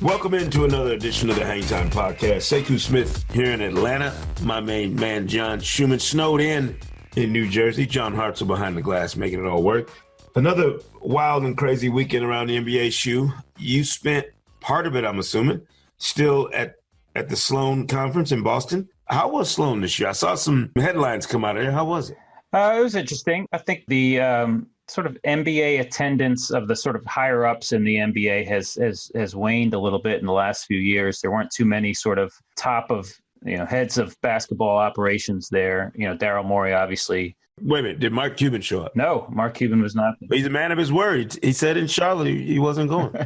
Welcome into another edition of the Hang Time Podcast. Sekou Smith here in Atlanta. My main man, John Schumann, snowed in New Jersey. John Hartzell behind the glass, making it all work. Another wild and crazy weekend around the NBA, Shu. You spent part of it, I'm assuming, still at the Sloan Conference in Boston. How was Sloan this year? I saw some headlines come out of there. How was it? It was interesting. I think the sort of NBA attendance of the sort of higher ups in the NBA has waned a little bit in the last few years. There weren't too many sort of top of, heads of basketball operations there. Daryl Morey, obviously. Wait a minute. Did Mark Cuban show up? No, Mark Cuban was not. But he's a man of his word. He said in Charlotte he wasn't going.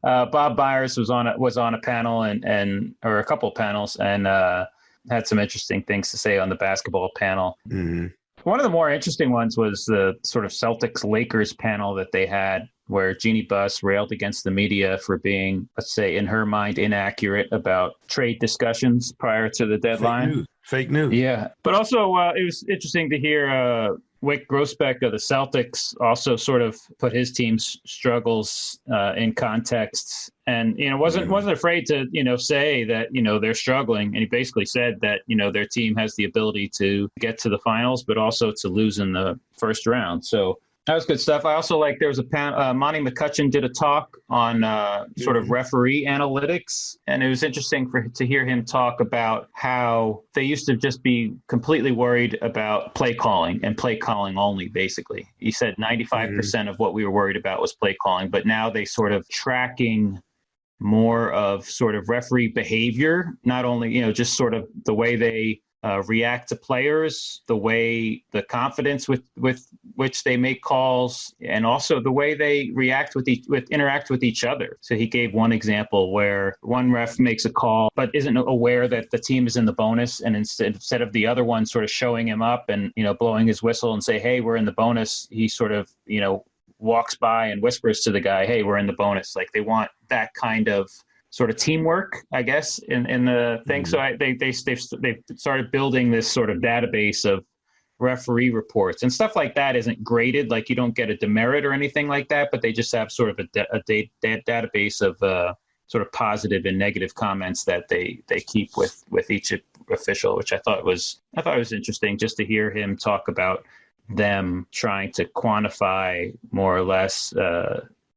Bob Myers was on a panel or a couple of panels and had some interesting things to say on the basketball panel. Mm-hmm. One of the more interesting ones was the sort of Celtics-Lakers panel that they had, where Jeannie Buss railed against the media for being, let's say, in her mind, inaccurate about trade discussions prior to the deadline. Fake news. Yeah. But also, it was interesting to hear Wyc Grousbeck of the Celtics also sort of put his team's struggles in context, and wasn't afraid to say that they're struggling, and he basically said that their team has the ability to get to the finals, but also to lose in the first round. So that was good stuff. I also there was Monty McCutcheon did a talk on sort of referee analytics, and it was interesting to hear him talk about how they used to just be completely worried about play calling and play calling only, basically. He said 95% of what we were worried about was play calling, but now they sort of tracking more of sort of referee behavior, not only, just sort of the way they react to players, the confidence with which they make calls, and also the way they interact with each other. So he gave one example where one ref makes a call but isn't aware that the team is in the bonus, and instead of the other one sort of showing him up and blowing his whistle and say, "Hey, we're in the bonus," he sort of walks by and whispers to the guy, "Hey, we're in the bonus." Like, they want that kind of sort of teamwork, I guess, in the thing. Mm-hmm. So they've started building this sort of database of referee reports and stuff like that. Isn't graded, like you don't get a demerit or anything like that, but they just have sort of a database of sort of positive and negative comments that they keep with each official, which I thought was interesting, just to hear him talk about them trying to quantify more or less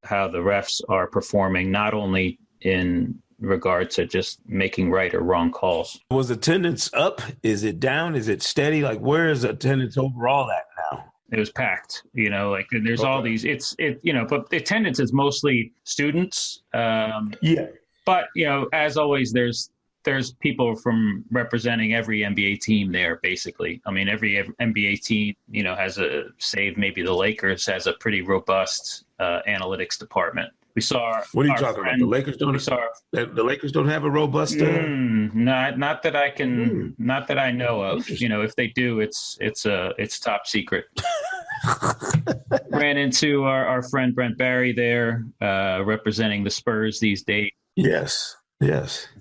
how the refs are performing, not only in regard to just making right or wrong calls. Was attendance up? Is it down? Is it steady? Like, where is attendance overall at now? It was packed, there's all these, but the attendance is mostly students. Yeah. But, as always, there's people from representing every NBA team there, basically. I mean, every NBA team, has save maybe the Lakers, has a pretty robust analytics department. We saw. What are you talking about? The Lakers don't. The Lakers don't have a robust. Not that I can. Not that I know of. If they do, it's top secret. Ran into our friend Brent Barry there, representing the Spurs these days. Yes.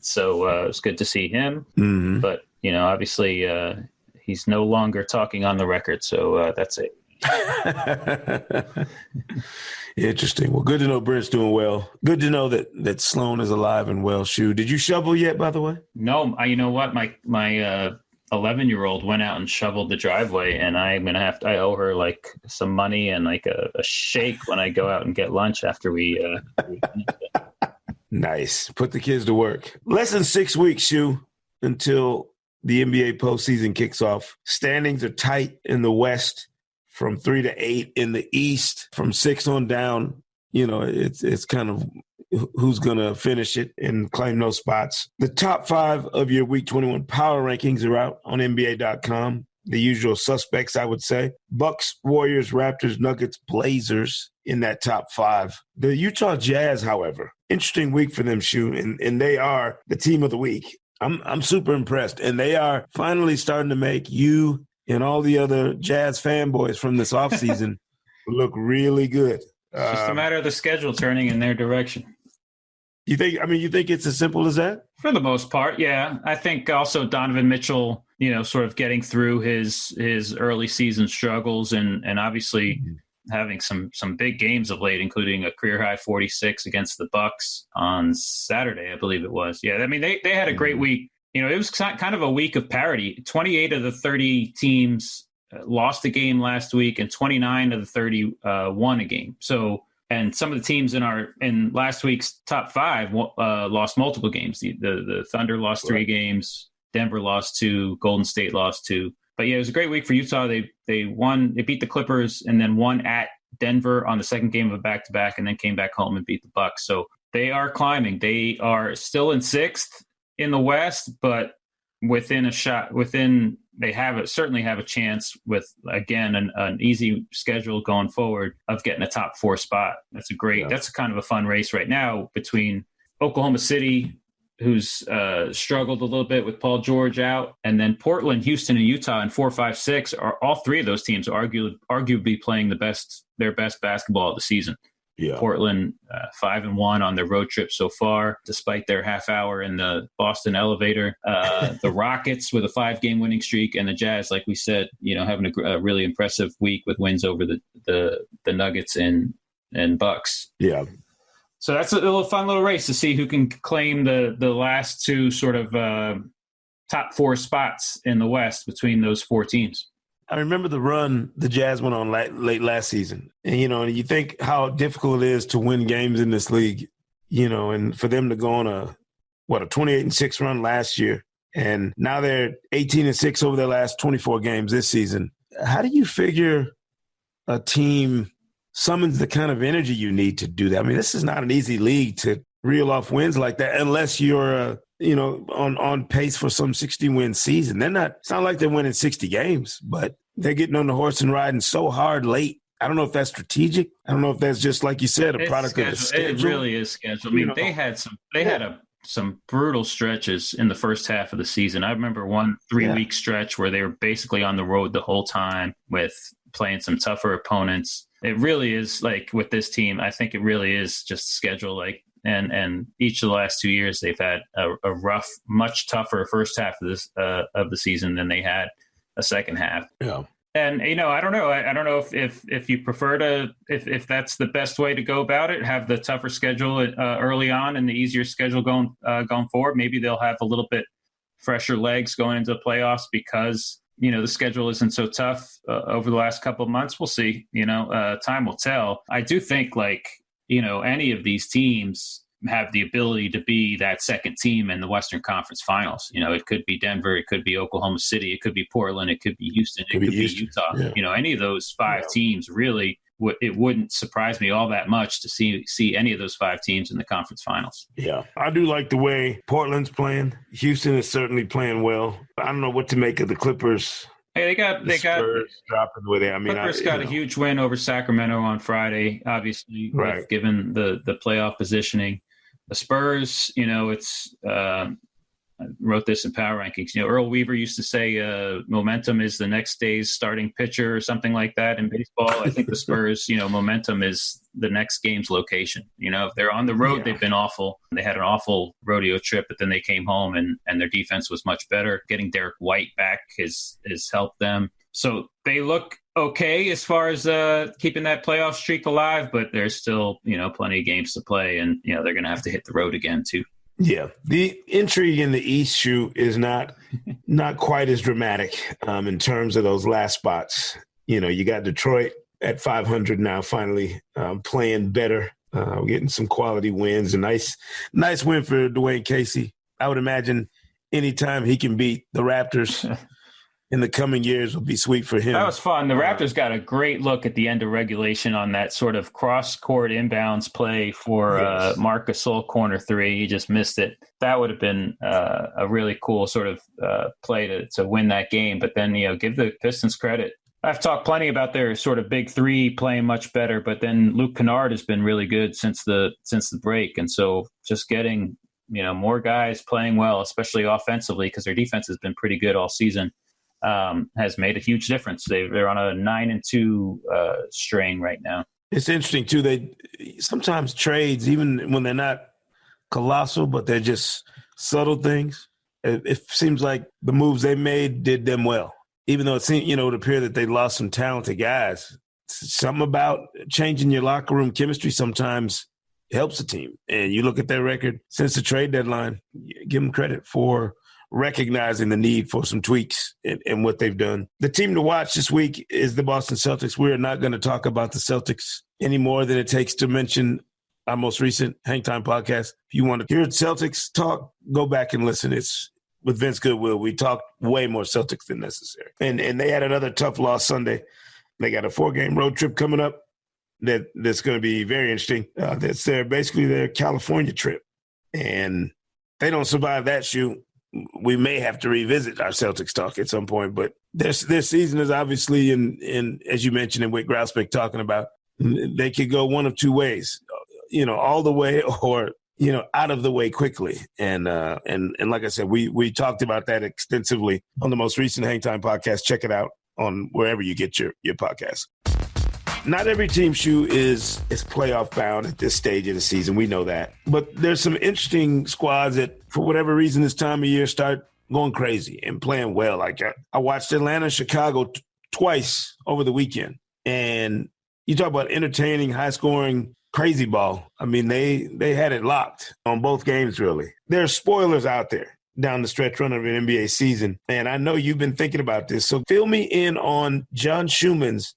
So it's good to see him. Mm-hmm. But obviously, he's no longer talking on the record. So that's it. Interesting. Well, good to know Brent's doing well. Good to know that Sloan is alive and well. Shu, did you shovel yet, by the way? No. You know what? My 11-year-old went out and shoveled the driveway, and I owe her like some money and like a shake when I go out and get lunch after we Nice. Put the kids to work. Less than 6 weeks, Shu, until the NBA postseason kicks off. Standings are tight in the West. From 3 to 8 in the East, from 6 on down, it's kind of who's going to finish it and claim those spots. The top 5 of your Week 21 power rankings are out on NBA.com. The usual suspects, I would say. Bucks, Warriors, Raptors, Nuggets, Blazers in that top 5. The Utah Jazz, however, interesting week for them, Shu, and they are the team of the week. I'm super impressed, and they are finally starting to make you and all the other Jazz fanboys from this offseason look really good. It's just a matter of the schedule turning in their direction. You think it's as simple as that? For the most part, yeah. I think also Donovan Mitchell, sort of getting through his early season struggles and obviously, having some big games of late, including a career high 46 against the Bucks on Saturday, I believe it was. Yeah, I mean they had a great week. You know, it was kind of a week of parity. 28 of the 30 teams lost a game last week, and 29 of the 30 won a game. So, and some of the teams in last week's top 5 lost multiple games. The Thunder lost 3 games, Denver lost 2, Golden State lost 2. But yeah, it was a great week for Utah. They beat the Clippers and then won at Denver on the second game of a back-to-back, and then came back home and beat the Bucks. So they are climbing. They are still in 6th in the West, but within a shot. They certainly have a chance with, again, an easy schedule going forward of getting a top 4 spot. That's a kind of a fun race right now between Oklahoma City, who's struggled a little bit with Paul George out, and then Portland, Houston, and Utah in 4, 5, 6 are all 3 of those teams arguably playing their best basketball of the season. Yeah. Portland 5-1 on their road trip so far, despite their half hour in the Boston elevator. The Rockets with a 5-game winning streak, and the Jazz, like we said, having a really impressive week with wins over the Nuggets and Bucks. Yeah. So that's a fun little race to see who can claim the last 2 sort of top 4 spots in the West between those 4 teams. I remember the run the Jazz went on late last season. And, you think how difficult it is to win games in this league, and for them to go on a 28-6 run last year. And now they're 18-6 over their last 24 games this season. How do you figure a team summons the kind of energy you need to do that? I mean, this is not an easy league to reel off wins like that unless you're on pace for some 60-win season. It's not like they're winning 60 games, but they're getting on the horse and riding so hard late. I don't know if that's strategic. I don't know if that's just, like you said, a product of the schedule. It really is scheduled. I mean, they had some brutal stretches in the first half of the season. I remember one 3-week stretch where they were basically on the road the whole time with playing some tougher opponents. It really is, like, with this team, I think it really is just schedule, and each of the last 2 years they've had a rough, much tougher first half of the season than they had a second half. Yeah. And I don't know. I don't know if you prefer if that's the best way to go about it. Have the tougher schedule early on and the easier schedule going forward. Maybe they'll have a little bit fresher legs going into the playoffs because the schedule isn't so tough over the last couple of months. We'll see. Time will tell. I do think any of these teams have the ability to be that second team in the Western Conference Finals. It could be Denver, it could be Oklahoma City, it could be Portland, it could be Houston, it could be Utah. Yeah. Any of those 5 teams, really, it wouldn't surprise me all that much to see any of those 5 teams in the conference finals. Yeah, I do like the way Portland's playing. Houston is certainly playing well. I don't know what to make of the Clippers. Hey, they got dropping with it. I mean, Clippers got a huge win over Sacramento on Friday, obviously, given the playoff positioning. The Spurs, it's I wrote this in Power Rankings. Earl Weaver used to say momentum is the next day's starting pitcher or something like that in baseball. I think the Spurs, momentum is the next game's location. If they're on the road, they've been awful. They had an awful rodeo trip, but then they came home and their defense was much better. Getting Derek White back has helped them. So they look okay as far as keeping that playoff streak alive, but there's still, plenty of games to play, and, they're going to have to hit the road again too. Yeah. The intrigue in the East shoe is not quite as dramatic in terms of those last spots. You got Detroit at 500 now, finally playing better, getting some quality wins. A nice win for Dwayne Casey. I would imagine anytime he can beat the Raptors in the coming years will be sweet for him. That was fun. The Raptors got a great look at the end of regulation on that sort of cross-court inbounds play for Marc Gasol corner 3. He just missed it. That would have been a really cool sort of play to win that game. But then, give the Pistons credit. I've talked plenty about their sort of big 3 playing much better, but then Luke Kennard has been really good since the break. And so just getting, more guys playing well, especially offensively, because their defense has been pretty good all season. Has made a huge difference. They're on a 9-2 strain right now. It's interesting too. They sometimes trades, even when they're not colossal, but they're just subtle things. It seems like the moves they made did them well, even though it seemed, it appeared that they lost some talented guys. something about changing your locker room chemistry sometimes helps a team. And you look at their record since the trade deadline, give them credit for recognizing the need for some tweaks in what they've done. The team to watch this week is the Boston Celtics. We're not going to talk about the Celtics any more than it takes to mention our most recent Hang Time podcast. If you want to hear Celtics talk, go back and listen. It's with Vince Goodwill. We talked way more Celtics than necessary. And they had another tough loss Sunday. They got a 4-game road trip coming up that's going to be very interesting. That's basically their California trip. And they don't survive that shoot. We may have to revisit our Celtics talk at some point, but their season is obviously in as you mentioned, in Wick Grousbeck talking about, they could go one of two ways, all the way or, out of the way quickly. And like I said, we talked about that extensively on the most recent Hang Time podcast. Check it out on wherever you get your podcast. Not every team, Shu, is playoff bound at this stage of the season. We know that. But there's some interesting squads that, for whatever reason, this time of year start going crazy and playing well. Like I watched Atlanta, Chicago twice over the weekend. And you talk about entertaining, high-scoring, crazy ball. I mean, they had it locked on both games, really. There are spoilers out there down the stretch run of an NBA season. And I know you've been thinking about this. So fill me in on John Schuhmann's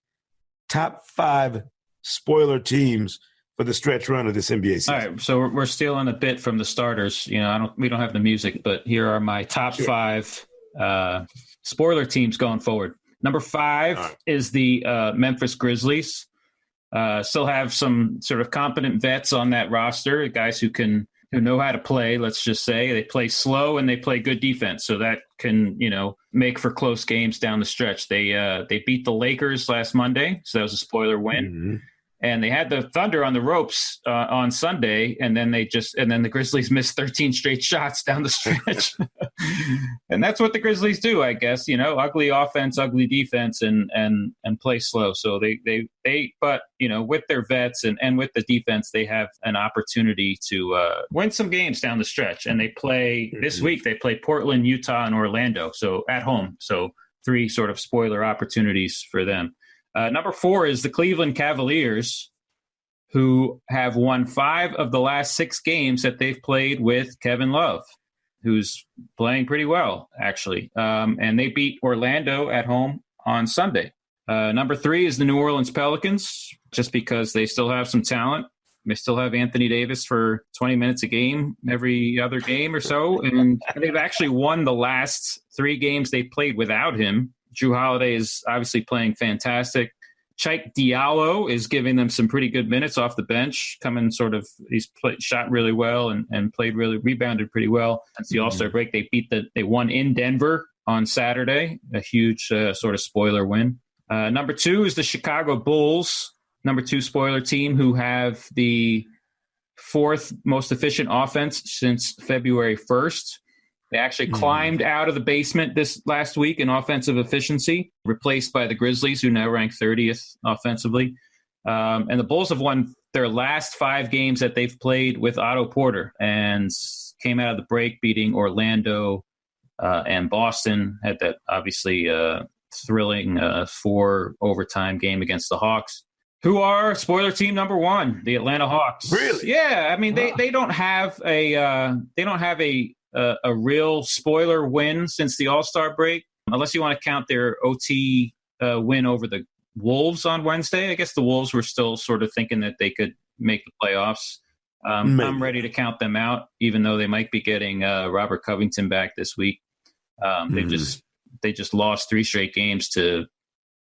top 5 spoiler teams for the stretch run of this NBA season. All right, so we're stealing a bit from the starters. We don't have the music, but here are my top 5 spoiler teams going forward. Number 5 is the Memphis Grizzlies. Still have some sort of competent vets on that roster, guys who know how to play. Let's just say they play slow and they play good defense, so that can make for close games down the stretch. They beat the Lakers last Monday, so that was a spoiler win. Mm-hmm. And they had the Thunder on the ropes on Sunday, and then the Grizzlies missed 13 straight shots down the stretch. And that's what the Grizzlies do, I guess. Ugly offense, ugly defense, and play slow. So but with their vets and with the defense, they have an opportunity to win some games down the stretch. And they play this week. They play Portland, Utah, and Orlando. So at home. So 3 sort of spoiler opportunities for them. Number 4 is the Cleveland Cavaliers, who have won 5 of the last 6 games that they've played with Kevin Love, who's playing pretty well, actually. And they beat Orlando at home on Sunday. Number 3 is the New Orleans Pelicans, just because they still have some talent. They still have Anthony Davis for 20 minutes a game, every other game or so. And they've actually won the last 3 games they played without him. Jrue Holiday is obviously playing fantastic. Cheick Diallo is giving them some pretty good minutes off the bench. He's shot really well and rebounded pretty well. Since the All-Star break, they won in Denver on Saturday, a huge sort of spoiler win. Number 2 is the Chicago Bulls, number 2 spoiler team, who have the 4th most efficient offense since February 1st. They actually climbed out of the basement this last week in offensive efficiency, replaced by the Grizzlies, who now rank 30th offensively. And the Bulls have won their last 5 games that they've played with Otto Porter and came out of the break beating Orlando and Boston. Had that obviously thrilling 4 overtime game against the Hawks, who are spoiler team number 1, the Atlanta Hawks. Really? Yeah, I mean they don't have a real spoiler win since the All-Star break, unless you want to count their OT win over the Wolves on Wednesday. I guess the Wolves were still sort of thinking that they could make the playoffs. I'm ready to count them out, even though they might be getting Robert Covington back this week. They just lost 3 straight games to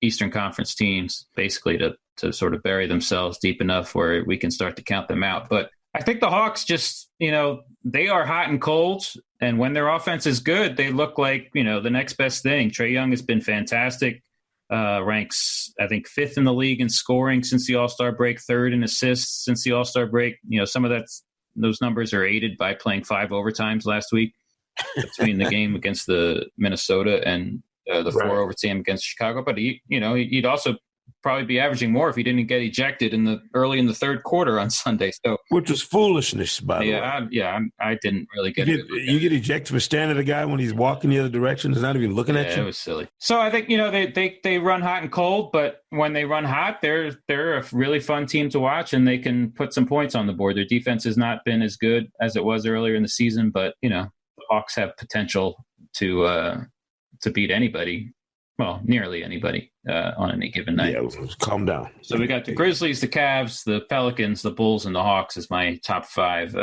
Eastern Conference teams, basically to sort of bury themselves deep enough where we can start to count them out. But I think the Hawks just, they are hot and cold. And when their offense is good, they look like, the next best thing. Trae Young has been fantastic. Ranks, I think, 5th in the league in scoring since the All-Star break, 3rd in assists since the All-Star break. Some of those numbers are aided by playing 5 overtimes last week between the game against the Minnesota and the 4 overtime against Chicago. But he'd also probably be averaging more if he didn't get ejected early in the third quarter on Sunday. So, which was foolishness, by the way. I didn't really get it. You get ejected for standing at a guy when he's walking the other direction. He's not even looking at you. It was silly. So I think they run hot and cold, but when they run hot, they're a really fun team to watch, and they can put some points on the board. Their defense has not been as good as it was earlier in the season, but the Hawks have potential to beat anybody. Well, nearly anybody on any given night. Yeah, calm down. So we got the Grizzlies, the Cavs, the Pelicans, the Bulls, and the Hawks as my top 5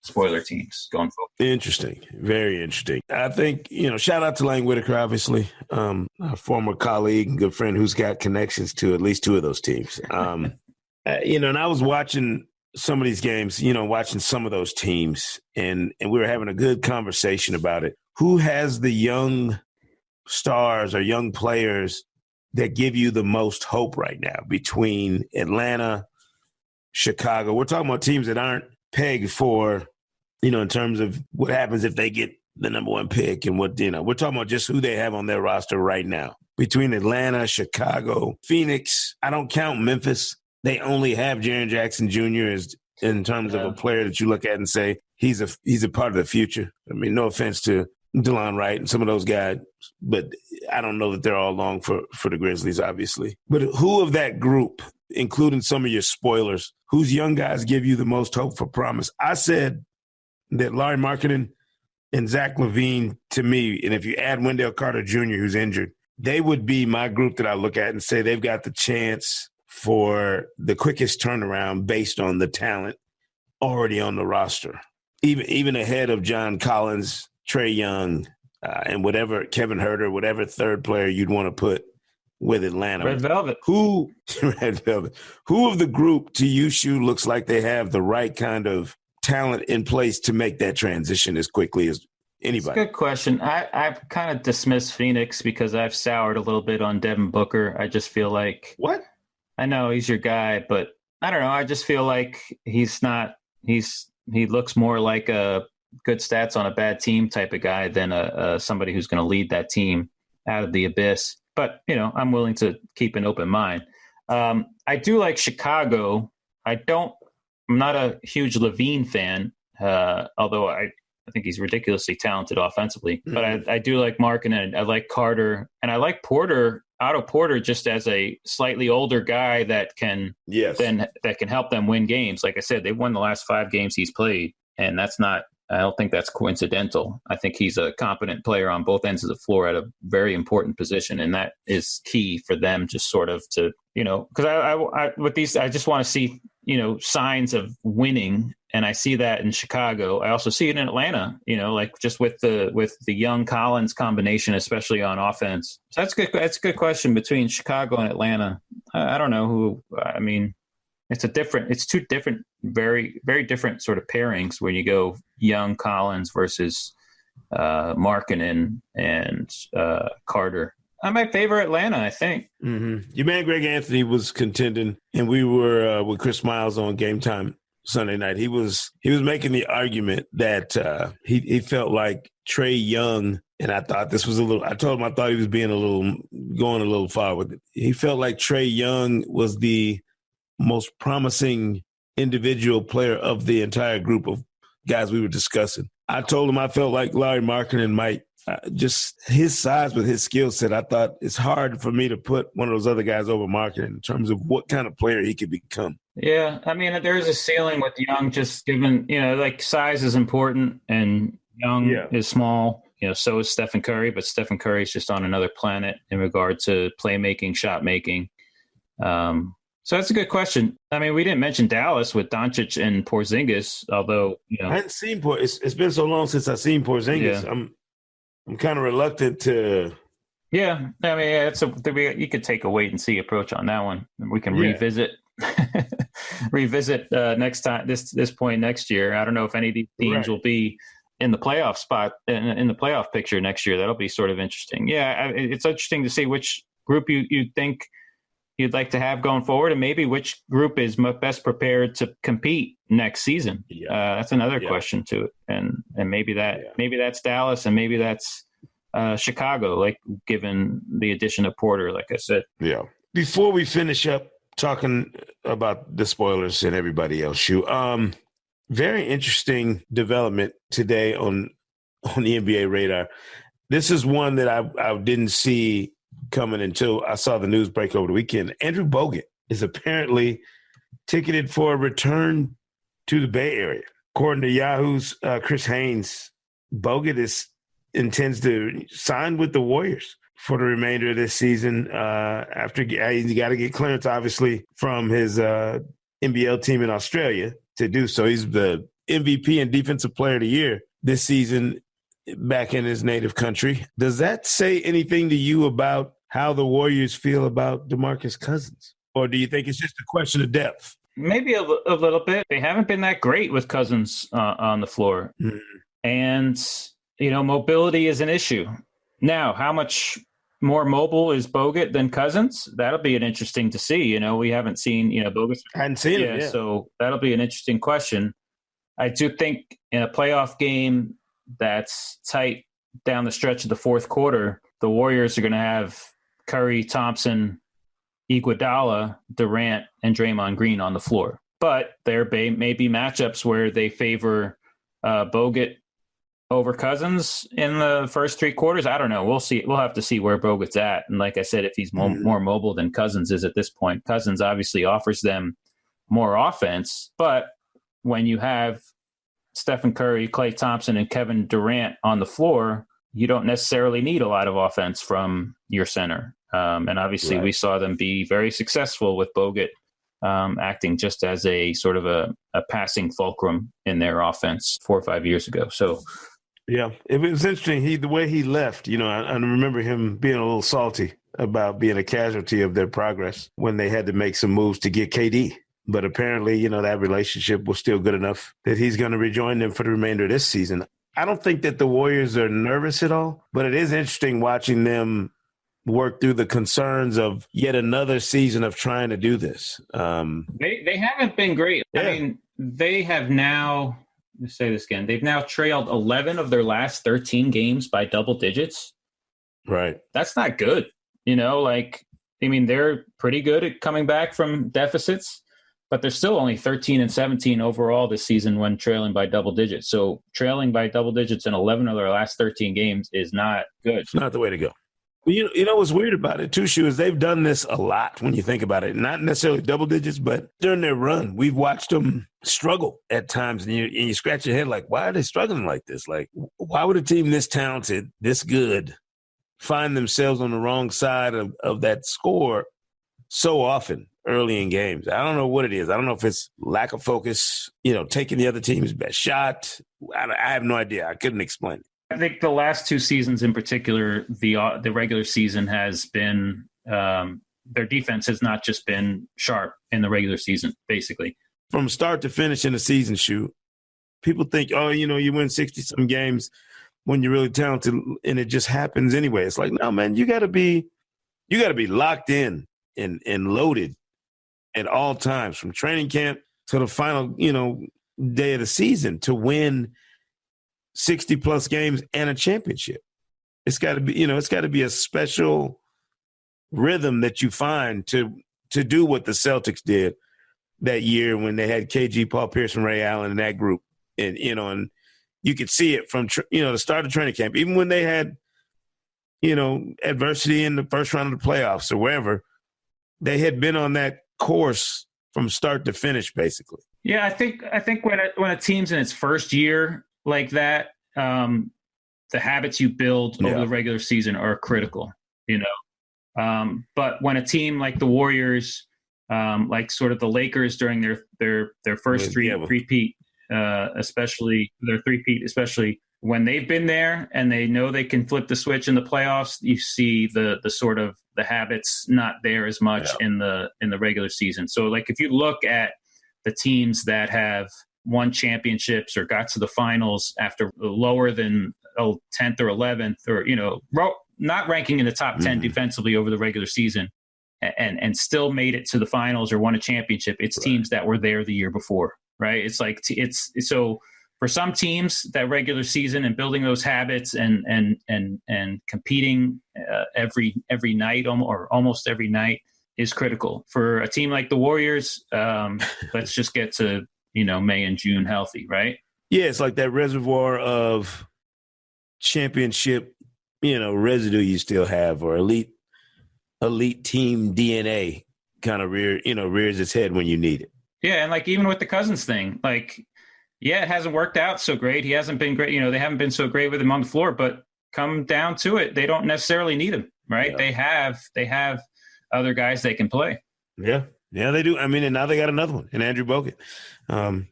spoiler teams going forward. Interesting. Very interesting. I think, shout out to Lane Whitaker, obviously, a former colleague and good friend who's got connections to at least 2 of those teams. And I was watching some of these games, watching some of those teams, and we were having a good conversation about it. Who has the young stars or young players that give you the most hope right now between Atlanta, Chicago? We're talking about teams that aren't pegged for, in terms of what happens if they get the number 1 pick and what, we're talking about just who they have on their roster right now. Between Atlanta, Chicago, Phoenix, I don't count Memphis. They only have Jaren Jackson Jr. as in terms of a player that you look at and say he's a part of the future. I mean, no offense to DeLon Wright and some of those guys, but I don't know that they're all long for the Grizzlies, obviously. But who of that group, including some of your spoilers, whose young guys give you the most hope for promise? I said that Lauri Markkanen and Zach LaVine, to me, and if you add Wendell Carter Jr., who's injured, they would be my group that I look at and say they've got the chance for the quickest turnaround based on the talent already on the roster, even ahead of John Collins, Trae Young, and whatever Kevin Huerter, whatever third player you'd want to put with Atlanta. Red Velvet. Red Velvet. Who of the group to you, Shu, looks like they have the right kind of talent in place to make that transition as quickly as anybody? Good question. I've kind of dismissed Phoenix because I've soured a little bit on Devin Booker. I just feel like what? I know he's your guy, but I don't know. I just feel like he looks more like a good stats on a bad team type of guy than somebody who's going to lead that team out of the abyss. But, I'm willing to keep an open mind. I do like Chicago. I'm not a huge LaVine fan, although I think he's ridiculously talented offensively. Mm-hmm. But I do like Markkanen. I like Carter. And I like Otto Porter, just as a slightly older guy that can help them win games. Like I said, they've won the last 5 games he's played, and I don't think that's coincidental. I think he's a competent player on both ends of the floor at a very important position, and that is key for them just sort of to, because I with these, I just want to see, signs of winning, and I see that in Chicago. I also see it in Atlanta, like just with the young Collins combination, especially on offense. So that's good. That's a good question between Chicago and Atlanta. I don't know who. I mean, it's 2 different, very, very different sort of pairings when you go young Collins versus Markkanen and Carter. I might favor Atlanta, I think. Mm-hmm. Your man Greg Anthony was contending, and we were with Chris Miles on Game Time Sunday night. He was making the argument that he felt like Trae Young, and I thought this was I told him I thought he was going a little far with it. He felt like Trae Young was the most promising individual player of the entire group of guys we were discussing. I told him I felt like Lauri Markkanen might, just his size with his skill set, I thought it's hard for me to put one of those other guys over Markkanen in terms of what kind of player he could become. Yeah, I mean, there's a ceiling with Young, just given, like size is important, and Young is small. So is Stephen Curry, but Stephen Curry is just on another planet in regard to playmaking, shot making. So that's a good question. I mean, we didn't mention Dallas with Doncic and Porzingis, although I hadn't seen it's been so long since I've seen Porzingis. Yeah. I'm kind of reluctant to. Yeah, I mean, you could take a wait and see approach on that one. We can revisit next time. This point next year. I don't know if any of these teams will be in the playoff spot in the playoff picture next year. That'll be sort of interesting. Yeah, it's interesting to see which group you think you'd like to have going forward, and maybe which group is best prepared to compete next season. Yeah. That's another question to it, and maybe that's Dallas, and maybe that's Chicago, like given the addition of Porter, like I said. Yeah. Before we finish up talking about the spoilers and everybody else, Shu, very interesting development today on the NBA radar. This is one that I didn't see coming until I saw the news break over the weekend. Andrew Bogut is apparently ticketed for a return to the Bay Area. According to Yahoo's Chris Haynes, Bogut intends to sign with the Warriors for the remainder of this season. After he's got to get clearance, obviously, from his NBL team in Australia to do so. He's the MVP and Defensive Player of the Year this season back in his native country. Does that say anything to you about how the Warriors feel about DeMarcus Cousins? Or do you think it's just a question of depth? Maybe a little bit. They haven't been that great with Cousins on the floor. Mm-hmm. And, mobility is an issue. Now, how much more mobile is Bogut than Cousins? That'll be an interesting to see. We haven't seen, Bogut. I hadn't seen it, yeah. So that'll be an interesting question. I do think in a playoff game that's tight down the stretch of the fourth quarter, the Warriors are going to have Curry, Thompson, Iguodala, Durant, and Draymond Green on the floor. But there may be matchups where they favor Bogut over Cousins in the first three quarters. I don't know. We'll see. We'll have to see where Bogut's at. And like I said, if he's more mobile than Cousins is at this point. Cousins obviously offers them more offense. But when you have Stephen Curry, Klay Thompson, and Kevin Durant on the floor, you don't necessarily need a lot of offense from your center. And obviously we saw them be very successful with Bogut acting just as a sort of a passing fulcrum in their offense 4 or 5 years ago. So, yeah, it was interesting. The way he left, I remember him being a little salty about being a casualty of their progress when they had to make some moves to get KD. But apparently, that relationship was still good enough that he's going to rejoin them for the remainder of this season. I don't think that the Warriors are nervous at all, but it is interesting watching them work through the concerns of yet another season of trying to do this. They haven't been great. Yeah. I mean, they have now, let's say this again, they've now trailed 11 of their last 13 games by double digits. Right. That's not good. They're pretty good at coming back from deficits, but they're still only 13 and 17 overall this season when trailing by double digits. So trailing by double digits in 11 of their last 13 games is not good. It's not the way to go. You know what's weird about it, too, Shu, is they've done this a lot when you think about it. Not necessarily double digits, but during their run, we've watched them struggle at times. And you scratch your head like, why are they struggling like this? Like, why would a team this talented, this good, find themselves on the wrong side of that score so often early in games? I don't know what it is. I don't know if it's lack of focus, taking the other team's best shot. I have no idea. I couldn't explain it. I think the last two seasons in particular, the regular season has been their defense has not just been sharp in the regular season, basically. From start to finish in the season, Shu, people think, you win 60-some games when you're really talented, and it just happens anyway. It's like, no, man, you got to be locked in and loaded at all times, from training camp to the final, day of the season to win 60-plus games and a championship. It's got to be a special rhythm that you find to do what the Celtics did that year when they had KG, Paul Pierce, and Ray Allen in that group. And, and you could see it from, the start of training camp, even when they had, adversity in the first round of the playoffs or wherever, they had been on that course from start to finish, basically. Yeah, I think when a team's in its first year like that, the habits you build over the regular season are critical, but when a team like the Warriors, like sort of the Lakers during their first three-peat, especially when they've been there and they know they can flip the switch in the playoffs, you see the sort of the habits not there as much in the regular season. So like if you look at the teams that have won championships or got to the finals after lower than 10th or 11th, or not ranking in the top 10 defensively over the regular season, and still made it to the finals or won a championship, it's teams that were there the year before, right? It's like so for some teams, that regular season and building those habits and competing every night or almost every night is critical for a team like the Warriors. Let's just get to, May and June healthy, right? Yeah, it's like that reservoir of championship, residue you still have, or elite team DNA kind of rears its head when you need it. Yeah, and like even with the Cousins thing, like, yeah, it hasn't worked out so great. He hasn't been great. They haven't been so great with him on the floor, but come down to it, they don't necessarily need him, right? Yeah. They have other guys they can play. Yeah, they do. I mean, and now they got another one in Andrew Bogut.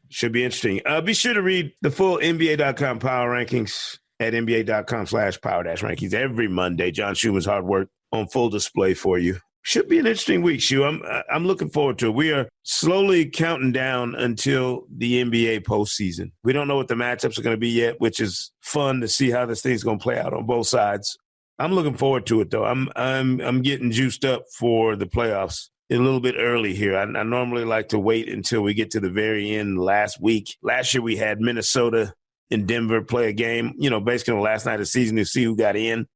Should be interesting. Be sure to read the full NBA.com power rankings at NBA.com/power-rankings every Monday. John Schuhmann's hard work on full display for you. Should be an interesting week, Shu. I'm looking forward to it. We are slowly counting down until the NBA postseason. We don't know what the matchups are going to be yet, which is fun to see how this thing's going to play out on both sides. I'm looking forward to it, though. I'm getting juiced up for the playoffs a little bit early here. I normally like to wait until we get to the very end last week. Last year we had Minnesota in Denver play a game, basically the last night of the season to see who got in,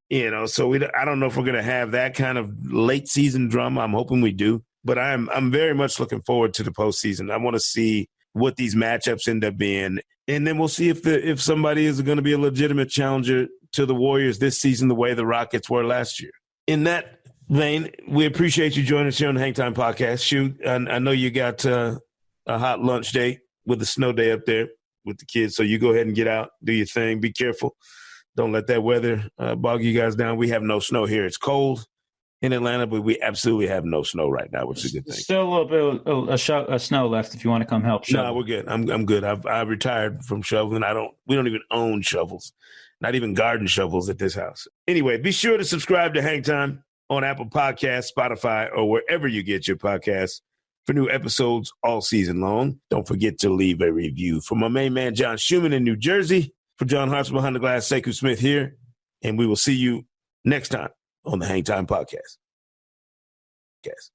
so I don't know if we're going to have that kind of late season drama. I'm hoping we do, but I'm very much looking forward to the postseason. I want to see what these matchups end up being. And then we'll see if somebody is going to be a legitimate challenger to the Warriors this season, the way the Rockets were last year. In that vein, we appreciate you joining us here on the Hang Time Podcast. Shoot, I know you got a hot lunch date with the snow day up there with the kids. So you go ahead and get out, do your thing. Be careful. Don't let that weather bog you guys down. We have no snow here. It's cold in Atlanta, but we absolutely have no snow right now, which is a good thing. Still a little bit of snow left if you want to come help shovel. No, we're good. I'm good. I've retired from shoveling. We don't even own shovels, not even garden shovels at this house. Anyway, be sure to subscribe to Hang Time on Apple Podcasts, Spotify, or wherever you get your podcasts for new episodes all season long. Don't forget to leave a review. For my main man, John Schuhmann in New Jersey, for John Hartson behind the glass, Sekou Smith here, and we will see you next time on the Hang Time Podcast. Yes.